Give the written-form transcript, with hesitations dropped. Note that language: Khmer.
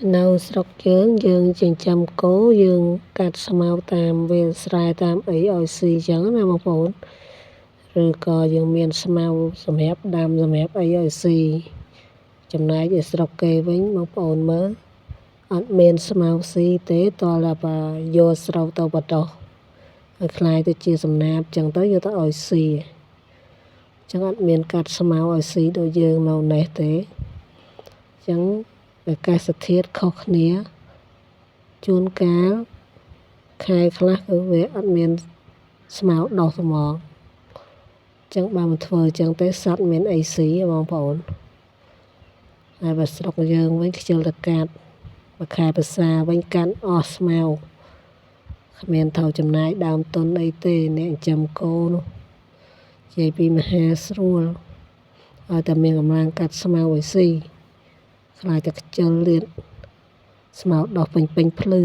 នៅស្រុកយើងចិញ្ចឹមគោយើងកាត់ស្មៅតាមវាលស្រែតាមអីឲ្យស៊ីអញ្ចឹងណាបងប្អូនឬក៏យើងមានស្មៅសម្រាប់ដាំសម្រាប់អីឲ្យស៊ីចំណែកឯស្រុកគេវិញបងប្អូនមើលអត់មានស្មៅស៊ីទេតើតែយកស្រូវទៅបដោះឲ្យคล้ายទៅជាសំណាបអញ្ចឹងទៅយកទៅឲ្យស៊ីអញ្ចឹងអត់មានកាត់ស្មៅឲ្យស៊ីដូចយើងនៅនេះទេអញ្ចឹងអាកាសធាតុខុសគ្នាជួនកាលខែខ្លះគឺវាអត់មានស្មៅដុះហ្មងអញ្ចឹងបើមិនធ្វើអញ្ចឹងទេសត្វមានអីស៊ីបងប្អូនហើយបើស្រុកយើងវិញខ្ជិលតែកាត់មួយខែភាសាវិញកាន់អស់ស្មៅគ្មានថោចំណាយដើមទុនអីទេអ្នកចិញ្ចឹមគោនោះនិយាយពីមហាស្រួលឲ្យតែមានកម្លាំងកាត់ស្មៅឲ្យស៊ីខ្លាចតែខ្ជិលទៀតស្មៅដុះពេញភ្លឺ